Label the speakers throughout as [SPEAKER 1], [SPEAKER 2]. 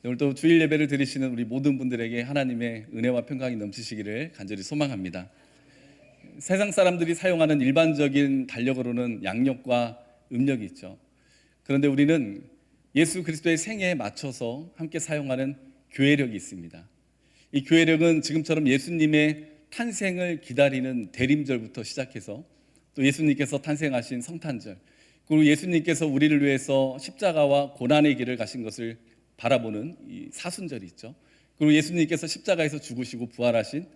[SPEAKER 1] 오늘 또 주일 예배를 드리시는 우리 모든 분들에게 하나님의 은혜와 평강이 넘치시기를 간절히 소망합니다. 세상 사람들이 사용하는 일반적인 달력으로는 양력과 음력이 있죠. 그런데 우리는 예수 그리스도의 생애에 맞춰서 함께 사용하는 교회력이 있습니다. 이 교회력은 지금처럼 예수님의 탄생을 기다리는 대림절부터 시작해서 또 예수님께서 탄생하신 성탄절, 그리고 예수님께서 우리를 위해서 십자가와 고난의 길을 가신 것을 바라보는 이 사순절이 있죠. 그리고 예수님께서 십자가에서 죽으시고 부활하신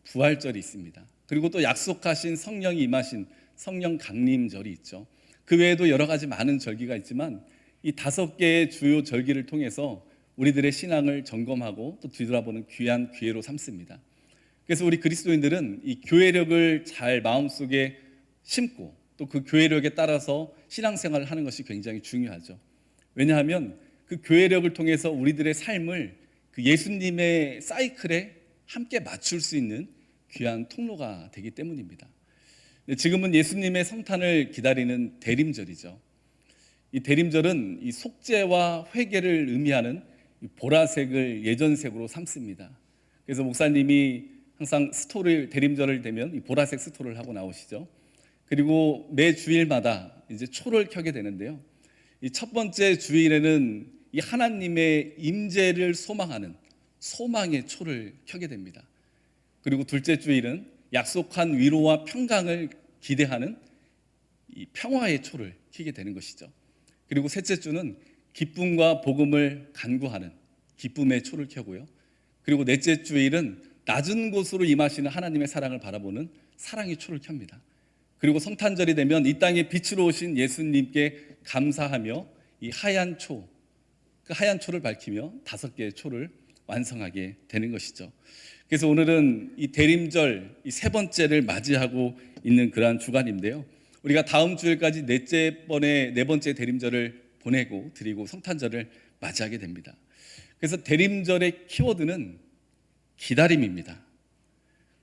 [SPEAKER 1] 부활절이 있습니다. 그리고 또 약속하신 성령이 임하신 성령 강림절이 있죠. 그 외에도 여러 가지 많은 절기가 있지만 이 5개의 주요 절기를 통해서 우리들의 신앙을 점검하고 또 뒤돌아보는 귀한 기회로 삼습니다. 그래서 우리 그리스도인들은 이 교회력을 잘 마음속에 심고 또 그 교회력에 따라서 신앙생활을 하는 것이 굉장히 중요하죠. 왜냐하면 그 교회력을 통해서 우리들의 삶을 그 예수님의 사이클에 함께 맞출 수 있는 귀한 통로가 되기 때문입니다. 지금은 예수님의 성탄을 기다리는 대림절이죠. 이 대림절은 이 속죄와 회개를 의미하는 보라색을 예전색으로 삼습니다. 그래서 목사님이 항상 스토를 대림절을 되면 이 보라색 스토를 하고 나오시죠. 그리고 매 주일마다 이제 초를 켜게 되는데요. 이 첫 번째 주일에는 이 하나님의 임재를 소망하는 소망의 초를 켜게 됩니다. 그리고 둘째 주일은 약속한 위로와 평강을 기대하는 이 평화의 초를 켜게 되는 것이죠. 그리고 셋째 주는 기쁨과 복음을 간구하는 기쁨의 초를 켜고요. 그리고 넷째 주일은 낮은 곳으로 임하시는 하나님의 사랑을 바라보는 사랑의 초를 켭니다. 그리고 성탄절이 되면 이 땅에 빛으로 오신 예수님께 감사하며 이 하얀 초, 그 하얀 초를 밝히며 5개의 초를 완성하게 되는 것이죠. 그래서 오늘은 이 대림절 이 3번째를 맞이하고 있는 그러한 주간인데요. 우리가 다음 주일까지 네 번째 대림절을 보내고 드리고 성탄절을 맞이하게 됩니다. 그래서 대림절의 키워드는 기다림입니다.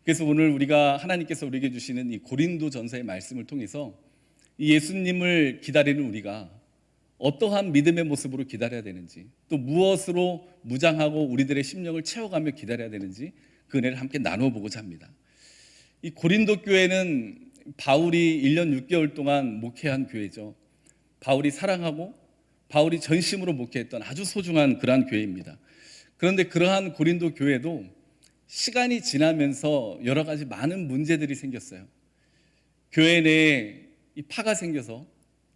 [SPEAKER 1] 그래서 오늘 우리가 하나님께서 우리에게 주시는 이 고린도전서의 말씀을 통해서 이 예수님을 기다리는 우리가 어떠한 믿음의 모습으로 기다려야 되는지, 또 무엇으로 무장하고 우리들의 심령을 채워가며 기다려야 되는지 그 은혜를 함께 나눠보고자 합니다. 이 고린도 교회는 바울이 1년 6개월 동안 목회한 교회죠. 바울이 사랑하고 바울이 전심으로 목회했던 아주 소중한 그러한 교회입니다. 그런데 그러한 고린도 교회도 시간이 지나면서 여러 가지 많은 문제들이 생겼어요. 교회 내에 이 파가 생겨서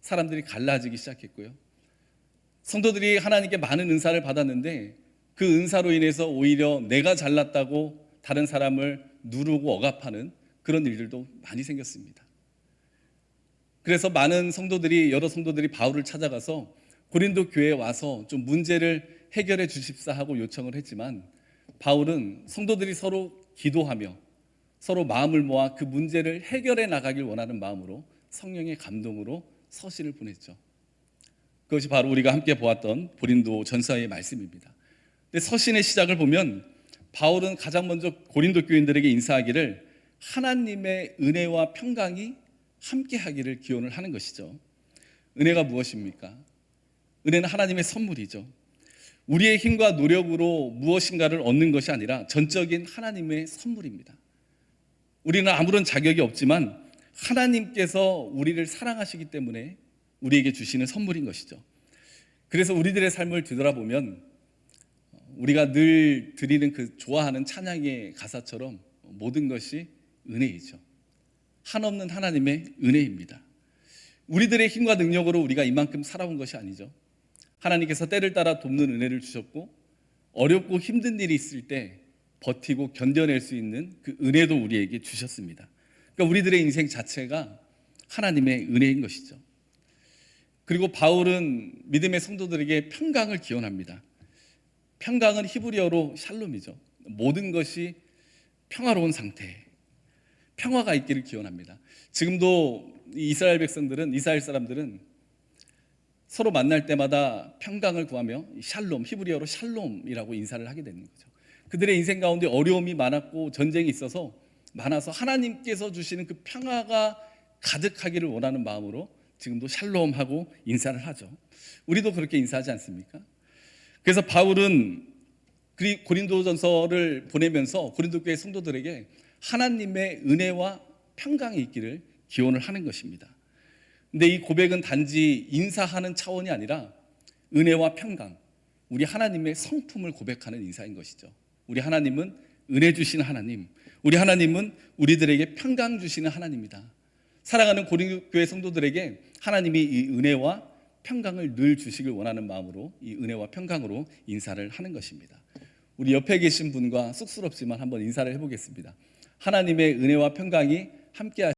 [SPEAKER 1] 사람들이 갈라지기 시작했고요. 성도들이 하나님께 많은 은사를 받았는데 그 은사로 인해서 오히려 내가 잘났다고 다른 사람을 누르고 억압하는 그런 일들도 많이 생겼습니다. 그래서 여러 성도들이 바울을 찾아가서 고린도 교회에 와서 좀 문제를 해결해 주십사 하고 요청을 했지만 바울은 성도들이 서로 기도하며 서로 마음을 모아 그 문제를 해결해 나가길 원하는 마음으로 성령의 감동으로 서신을 보냈죠. 그것이 바로 우리가 함께 보았던 고린도 전서의 말씀입니다. 근데 서신의 시작을 보면 바울은 가장 먼저 고린도 교인들에게 인사하기를 하나님의 은혜와 평강이 함께 하기를 기원을 하는 것이죠. 은혜가 무엇입니까? 은혜는 하나님의 선물이죠. 우리의 힘과 노력으로 무엇인가를 얻는 것이 아니라 전적인 하나님의 선물입니다. 우리는 아무런 자격이 없지만 하나님께서 우리를 사랑하시기 때문에 우리에게 주시는 선물인 것이죠. 그래서 우리들의 삶을 뒤돌아보면 우리가 늘 드리는 그 좋아하는 찬양의 가사처럼 모든 것이 은혜이죠. 한없는 하나님의 은혜입니다. 우리들의 힘과 능력으로 우리가 이만큼 살아온 것이 아니죠. 하나님께서 때를 따라 돕는 은혜를 주셨고 어렵고 힘든 일이 있을 때 버티고 견뎌낼 수 있는 그 은혜도 우리에게 주셨습니다. 그러니까 우리들의 인생 자체가 하나님의 은혜인 것이죠. 그리고 바울은 믿음의 성도들에게 평강을 기원합니다. 평강은 히브리어로 샬롬이죠. 모든 것이 평화로운 상태, 평화가 있기를 기원합니다. 지금도 이스라엘 사람들은 서로 만날 때마다 평강을 구하며 샬롬, 히브리어로 샬롬이라고 인사를 하게 되는 거죠. 그들의 인생 가운데 어려움이 많았고 전쟁이 있어서 많아서 하나님께서 주시는 그 평화가 가득하기를 원하는 마음으로 지금도 샬롬하고 인사를 하죠. 우리도 그렇게 인사하지 않습니까? 그래서 바울은 고린도전서를 보내면서 고린도 교회 성도들에게 하나님의 은혜와 평강이 있기를 기원을 하는 것입니다. 근데 이 고백은 단지 인사하는 차원이 아니라 은혜와 평강, 우리 하나님의 성품을 고백하는 인사인 것이죠. 우리 하나님은 은혜 주시는 하나님, 우리 하나님은 우리들에게 평강 주시는 하나님이다. 사랑하는 고린도 교회 성도들에게 하나님이 이 은혜와 평강을 늘 주시길 원하는 마음으로 이 은혜와 평강으로 인사를 하는 것입니다. 우리 옆에 계신 분과 쑥스럽지만 한번 인사를 해보겠습니다. 하나님의 은혜와 평강이 함께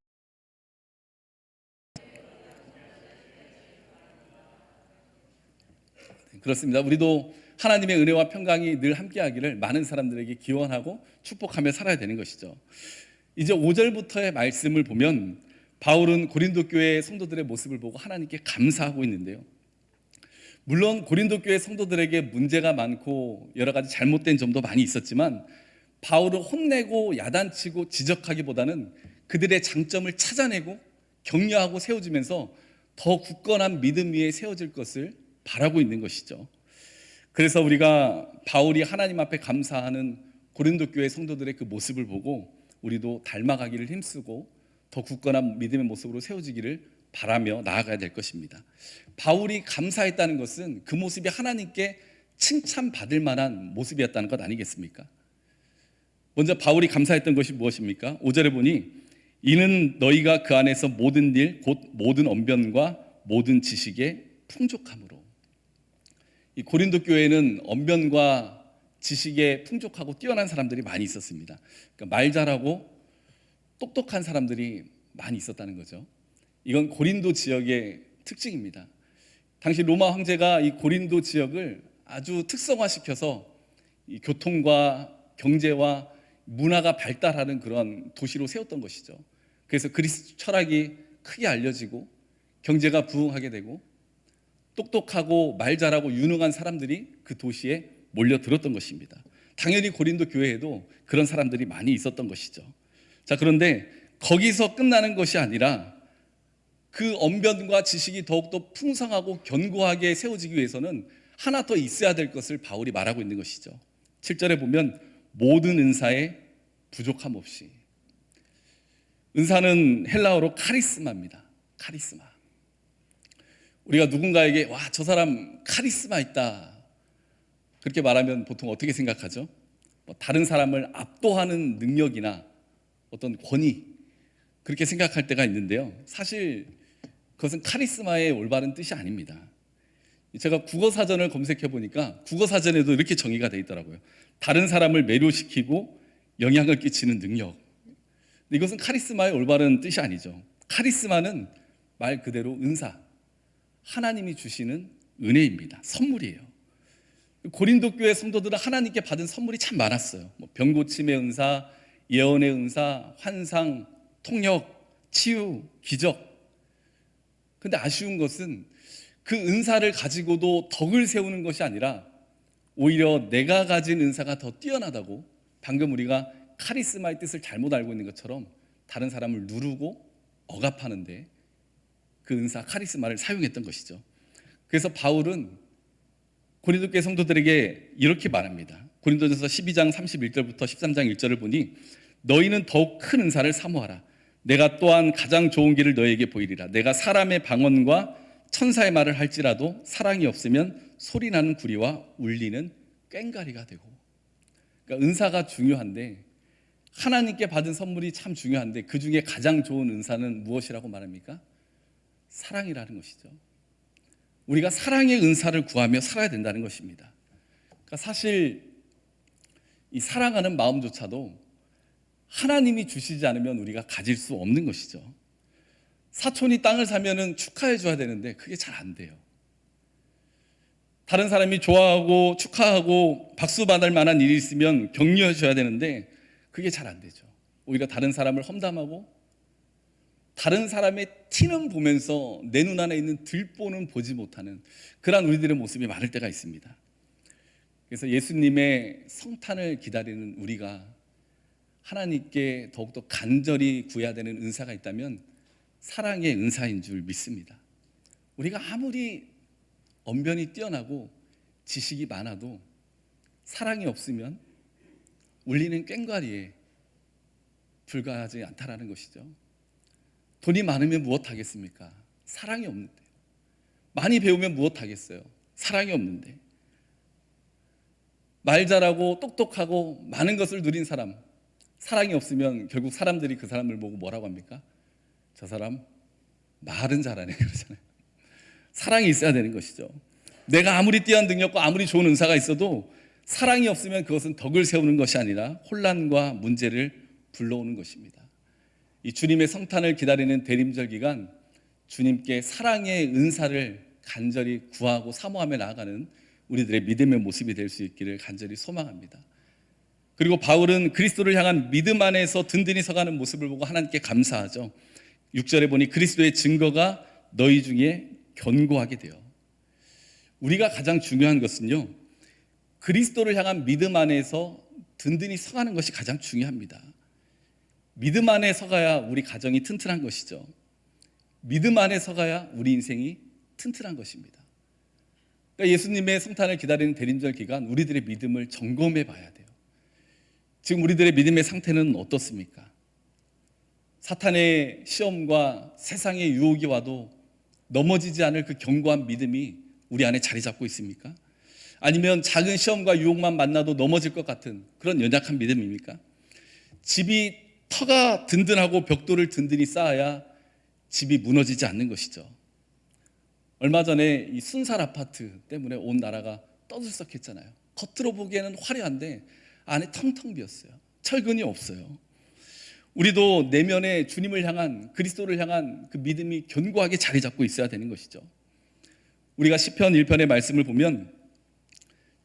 [SPEAKER 1] 그렇습니다. 우리도 하나님의 은혜와 평강이 늘 함께하기를 많은 사람들에게 기원하고 축복하며 살아야 되는 것이죠. 이제 5절부터의 말씀을 보면 바울은 고린도 교회 성도들의 모습을 보고 하나님께 감사하고 있는데요. 물론 고린도 교회 성도들에게 문제가 많고 여러 가지 잘못된 점도 많이 있었지만 바울은 혼내고 야단치고 지적하기보다는 그들의 장점을 찾아내고 격려하고 세워주면서 더 굳건한 믿음 위에 세워질 것을 바라고 있는 것이죠. 그래서 우리가 바울이 하나님 앞에 감사하는 고린도 교회 성도들의 그 모습을 보고 우리도 닮아가기를 힘쓰고 더 굳건한 믿음의 모습으로 세워지기를 바라며 나아가야 될 것입니다. 바울이 감사했다는 것은 그 모습이 하나님께 칭찬받을 만한 모습이었다는 것 아니겠습니까? 먼저 바울이 감사했던 것이 무엇입니까? 5절에 보니 이는 너희가 그 안에서 모든 일 곧 모든 언변과 모든 지식에 풍족함으로. 이 고린도 교회는 언변과 지식에 풍족하고 뛰어난 사람들이 많이 있었습니다. 그러니까 말 잘하고 똑똑한 사람들이 많이 있었다는 거죠. 이건 고린도 지역의 특징입니다. 당시 로마 황제가 이 고린도 지역을 아주 특성화시켜서 이 교통과 경제와 문화가 발달하는 그런 도시로 세웠던 것이죠. 그래서 그리스 철학이 크게 알려지고 경제가 부흥하게 되고 똑똑하고 말 잘하고 유능한 사람들이 그 도시에 몰려들었던 것입니다. 당연히 고린도 교회에도 그런 사람들이 많이 있었던 것이죠. 자, 그런데 거기서 끝나는 것이 아니라 그 언변과 지식이 더욱더 풍성하고 견고하게 세워지기 위해서는 하나 더 있어야 될 것을 바울이 말하고 있는 것이죠. 7절에 보면 모든 은사에 부족함 없이. 은사는 헬라어로 카리스마입니다. 카리스마. 우리가 누군가에게 와, 저 사람 카리스마 있다 그렇게 말하면 보통 어떻게 생각하죠? 다른 사람을 압도하는 능력이나 어떤 권위 그렇게 생각할 때가 있는데요. 사실 그것은 카리스마의 올바른 뜻이 아닙니다. 제가 국어사전을 검색해 보니까 국어사전에도 이렇게 정의가 되어 있더라고요. 다른 사람을 매료시키고 영향을 끼치는 능력. 이것은 카리스마의 올바른 뜻이 아니죠. 카리스마는 말 그대로 은사, 하나님이 주시는 은혜입니다. 선물이에요. 고린도 교회 성도들은 하나님께 받은 선물이 참 많았어요. 병 고침의 은사, 예언의 은사, 환상, 통역, 치유, 기적. 근데 아쉬운 것은 그 은사를 가지고도 덕을 세우는 것이 아니라 오히려 내가 가진 은사가 더 뛰어나다고 방금 우리가 카리스마의 뜻을 잘못 알고 있는 것처럼 다른 사람을 누르고 억압하는데 그 은사 카리스마를 사용했던 것이죠. 그래서 바울은 고린도 교회 성도들에게 이렇게 말합니다. 고린도전서 12장 31절부터 13장 1절을 보니 너희는 더욱 큰 은사를 사모하라. 내가 또한 가장 좋은 길을 너희에게 보이리라. 내가 사람의 방언과 천사의 말을 할지라도 사랑이 없으면 소리나는 구리와 울리는 꽹과리가 되고. 그러니까 은사가 중요한데 하나님께 받은 선물이 참 중요한데 그 중에 가장 좋은 은사는 무엇이라고 말합니까? 사랑이라는 것이죠. 우리가 사랑의 은사를 구하며 살아야 된다는 것입니다. 그러니까 사실 이 사랑하는 마음조차도 하나님이 주시지 않으면 우리가 가질 수 없는 것이죠. 사촌이 땅을 사면은 축하해 줘야 되는데 그게 잘 안 돼요. 다른 사람이 좋아하고 축하하고 박수 받을 만한 일이 있으면 격려해 줘야 되는데 그게 잘 안 되죠. 오히려 다른 사람을 험담하고 다른 사람의 티는 보면서 내 눈 안에 있는 들보는 보지 못하는 그런 우리들의 모습이 많을 때가 있습니다. 그래서 예수님의 성탄을 기다리는 우리가 하나님께 더욱더 간절히 구해야 되는 은사가 있다면 사랑의 은사인 줄 믿습니다. 우리가 아무리 언변이 뛰어나고 지식이 많아도 사랑이 없으면 울리는 꽹과리에 불과하지 않다라는 것이죠. 돈이 많으면 무엇 하겠습니까? 사랑이 없는데. 많이 배우면 무엇 하겠어요? 사랑이 없는데. 말 잘하고 똑똑하고 많은 것을 누린 사람, 사랑이 없으면 결국 사람들이 그 사람을 보고 뭐라고 합니까? 저 사람 말은 잘하네 그러잖아요. 사랑이 있어야 되는 것이죠. 내가 아무리 뛰어난 능력과 아무리 좋은 은사가 있어도 사랑이 없으면 그것은 덕을 세우는 것이 아니라 혼란과 문제를 불러오는 것입니다. 이 주님의 성탄을 기다리는 대림절 기간, 주님께 사랑의 은사를 간절히 구하고 사모하며 나아가는 우리들의 믿음의 모습이 될 수 있기를 간절히 소망합니다. 그리고 바울은 그리스도를 향한 믿음 안에서 든든히 서가는 모습을 보고 하나님께 감사하죠. 6절에 보니 그리스도의 증거가 너희 중에 견고하게 되어. 우리가 가장 중요한 것은요, 그리스도를 향한 믿음 안에서 든든히 서가는 것이 가장 중요합니다. 믿음 안에 서가야 우리 가정이 튼튼한 것이죠. 믿음 안에 서가야 우리 인생이 튼튼한 것입니다. 그러니까 예수님의 성탄을 기다리는 대림절 기간, 우리들의 믿음을 점검해 봐야 돼요. 지금 우리들의 믿음의 상태는 어떻습니까? 사탄의 시험과 세상의 유혹이 와도 넘어지지 않을 그 견고한 믿음이 우리 안에 자리 잡고 있습니까? 아니면 작은 시험과 유혹만 만나도 넘어질 것 같은 그런 연약한 믿음입니까? 집이 터가 든든하고 벽돌을 든든히 쌓아야 집이 무너지지 않는 것이죠. 얼마 전에 이 순살 아파트 때문에 온 나라가 떠들썩했잖아요. 겉으로 보기에는 화려한데 안에 텅텅 비었어요. 철근이 없어요. 우리도 내면에 주님을 향한, 그리스도를 향한 그 믿음이 견고하게 자리 잡고 있어야 되는 것이죠. 우리가 시편 1편의 말씀을 보면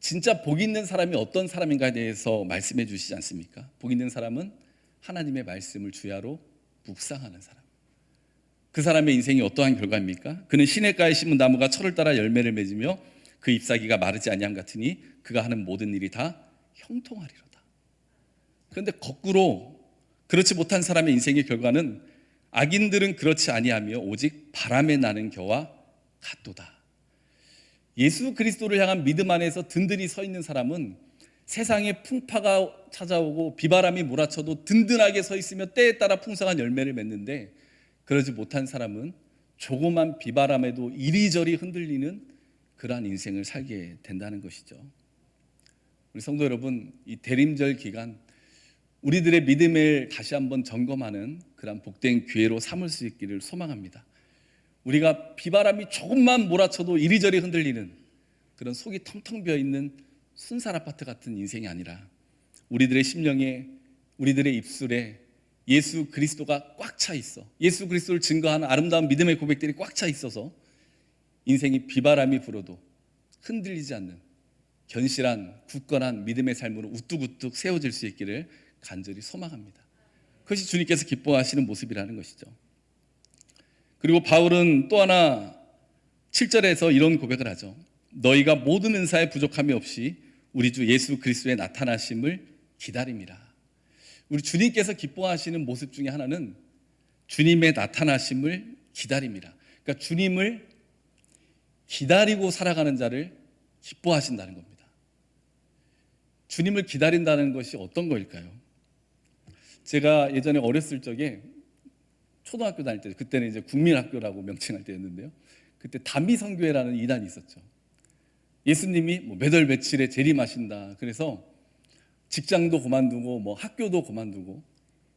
[SPEAKER 1] 진짜 복 있는 사람이 어떤 사람인가에 대해서 말씀해 주시지 않습니까? 복 있는 사람은 하나님의 말씀을 주야로 묵상하는 사람. 그 사람의 인생이 어떠한 결과입니까? 그는 시냇가에 심은 나무가 철을 따라 열매를 맺으며 그 잎사귀가 마르지 아니함 같으니 그가 하는 모든 일이 다 형통하리로다. 그런데 거꾸로 그렇지 못한 사람의 인생의 결과는 악인들은 그렇지 아니하며 오직 바람에 나는 겨와 같도다. 예수 그리스도를 향한 믿음 안에서 든든히 서 있는 사람은 세상에 풍파가 찾아오고 비바람이 몰아쳐도 든든하게 서 있으며 때에 따라 풍성한 열매를 맺는데, 그러지 못한 사람은 조그만 비바람에도 이리저리 흔들리는 그러한 인생을 살게 된다는 것이죠. 우리 성도 여러분, 이 대림절 기간 우리들의 믿음을 다시 한번 점검하는 그런 복된 기회로 삼을 수 있기를 소망합니다. 우리가 비바람이 조금만 몰아쳐도 이리저리 흔들리는 그런 속이 텅텅 비어있는 순살 아파트 같은 인생이 아니라 우리들의 심령에, 우리들의 입술에 예수 그리스도가 꽉 차 있어, 예수 그리스도를 증거하는 아름다운 믿음의 고백들이 꽉 차 있어서 인생이 비바람이 불어도 흔들리지 않는 견실한 굳건한 믿음의 삶으로 우뚝우뚝 세워질 수 있기를 간절히 소망합니다. 그것이 주님께서 기뻐하시는 모습이라는 것이죠. 그리고 바울은 또 하나 7절에서 이런 고백을 하죠. 너희가 모든 은사에 부족함이 없이 우리 주 예수 그리스도의 나타나심을 기다림이라. 우리 주님께서 기뻐하시는 모습 중에 하나는 주님의 나타나심을 기다림이라. 그러니까 주님을 기다리고 살아가는 자를 기뻐하신다는 겁니다. 주님을 기다린다는 것이 어떤 거일까요? 제가 예전에 어렸을 적에 초등학교 다닐 때, 그때는 이제 국민학교라고 명칭할 때였는데요, 그때 단미선교회라는 이단이 있었죠. 예수님이 몇 월 며칠에 재림하신다. 그래서 직장도 그만두고 학교도 그만두고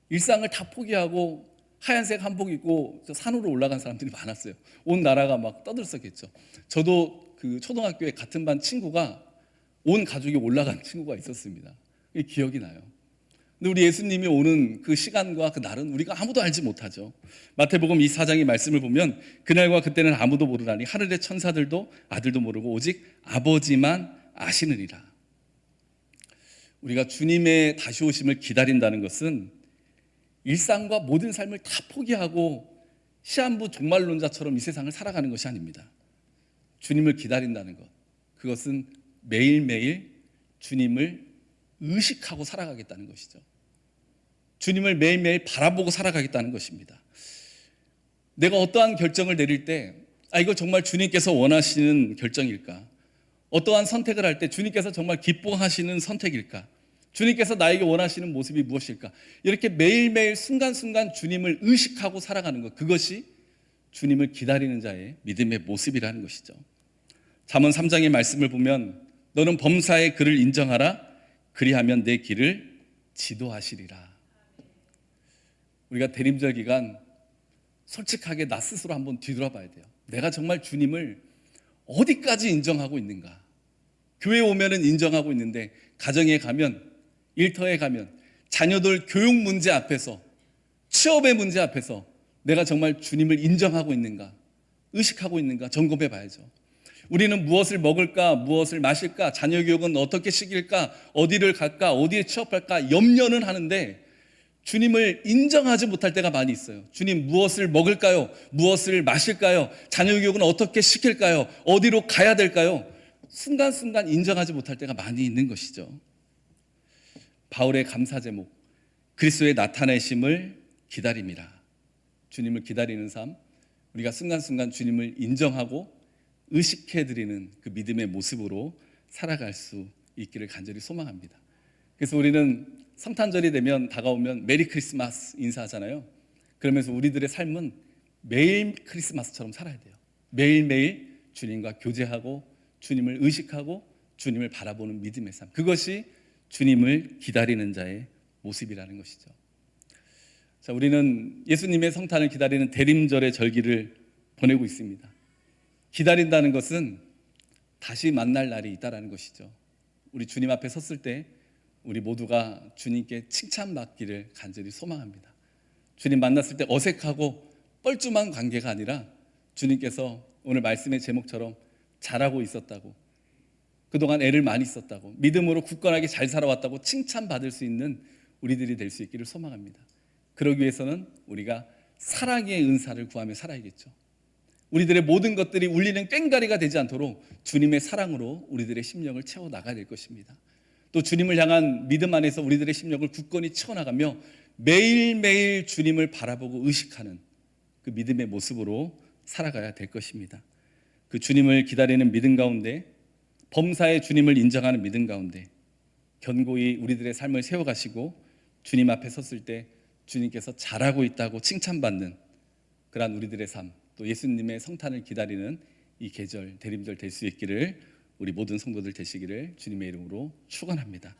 [SPEAKER 1] 일상을 다 포기하고 하얀색 한복 입고 산으로 올라간 사람들이 많았어요. 온 나라가 막 떠들썩했죠. 저도 그 초등학교에 같은 반 친구가 온 가족이 올라간 친구가 있었습니다. 그게 기억이 나요. 근데 우리 예수님이 오는 그 시간과 그 날은 우리가 아무도 알지 못하죠. 마태복음 24장의 말씀을 보면 그날과 그때는 아무도 모르나니 하늘의 천사들도 아들도 모르고 오직 아버지만 아시느니라. 우리가 주님의 다시 오심을 기다린다는 것은 일상과 모든 삶을 다 포기하고 시한부 종말론자처럼 이 세상을 살아가는 것이 아닙니다. 주님을 기다린다는 것, 그것은 매일매일 주님을 의식하고 살아가겠다는 것이죠. 주님을 매일매일 바라보고 살아가겠다는 것입니다. 내가 어떠한 결정을 내릴 때 이거 정말 주님께서 원하시는 결정일까? 어떠한 선택을 할 때 주님께서 정말 기뻐하시는 선택일까? 주님께서 나에게 원하시는 모습이 무엇일까? 이렇게 매일매일 순간순간 주님을 의식하고 살아가는 것, 그것이 주님을 기다리는 자의 믿음의 모습이라는 것이죠. 잠언 3장의 말씀을 보면 너는 범사의 그를 인정하라. 그리하면 내 길을 지도하시리라. 우리가 대림절 기간 솔직하게 나 스스로 한번 뒤돌아봐야 돼요. 내가 정말 주님을 어디까지 인정하고 있는가? 교회에 오면은 인정하고 있는데 가정에 가면, 일터에 가면, 자녀들 교육 문제 앞에서, 취업의 문제 앞에서 내가 정말 주님을 인정하고 있는가? 의식하고 있는가? 점검해 봐야죠. 우리는 무엇을 먹을까? 무엇을 마실까? 자녀 교육은 어떻게 시킬까? 어디를 갈까? 어디에 취업할까? 염려는 하는데 주님을 인정하지 못할 때가 많이 있어요. 주님 무엇을 먹을까요? 무엇을 마실까요? 자녀 교육은 어떻게 시킬까요? 어디로 가야 될까요? 순간순간 인정하지 못할 때가 많이 있는 것이죠. 바울의 감사 제목, 그리스도의 나타내심을 기다림이라. 주님을 기다리는 삶, 우리가 순간순간 주님을 인정하고 의식해드리는 그 믿음의 모습으로 살아갈 수 있기를 간절히 소망합니다. 그래서 우리는 성탄절이 되면 다가오면 메리 크리스마스 인사하잖아요. 그러면서 우리들의 삶은 매일 크리스마스처럼 살아야 돼요. 매일매일 주님과 교제하고 주님을 의식하고 주님을 바라보는 믿음의 삶, 그것이 주님을 기다리는 자의 모습이라는 것이죠. 자, 우리는 예수님의 성탄을 기다리는 대림절의 절기를 보내고 있습니다. 기다린다는 것은 다시 만날 날이 있다는 것이죠. 우리 주님 앞에 섰을 때 우리 모두가 주님께 칭찬받기를 간절히 소망합니다. 주님 만났을 때 어색하고 뻘쭘한 관계가 아니라 주님께서 오늘 말씀의 제목처럼 잘하고 있었다고, 그동안 애를 많이 썼다고, 믿음으로 굳건하게 잘 살아왔다고 칭찬받을 수 있는 우리들이 될 수 있기를 소망합니다. 그러기 위해서는 우리가 사랑의 은사를 구하며 살아야겠죠. 우리들의 모든 것들이 울리는 꽹과리가 되지 않도록 주님의 사랑으로 우리들의 심령을 채워나가야 될 것입니다. 또 주님을 향한 믿음 안에서 우리들의 심령을 굳건히 채워나가며 매일매일 주님을 바라보고 의식하는 그 믿음의 모습으로 살아가야 될 것입니다. 그 주님을 기다리는 믿음 가운데, 범사의 주님을 인정하는 믿음 가운데 견고히 우리들의 삶을 세워가시고 주님 앞에 섰을 때 주님께서 잘하고 있다고 칭찬받는 그러한 우리들의 삶, 또 예수님의 성탄을 기다리는 이 계절, 대림절 될 수 있기를 우리 모든 성도들 되시기를 주님의 이름으로 축원합니다.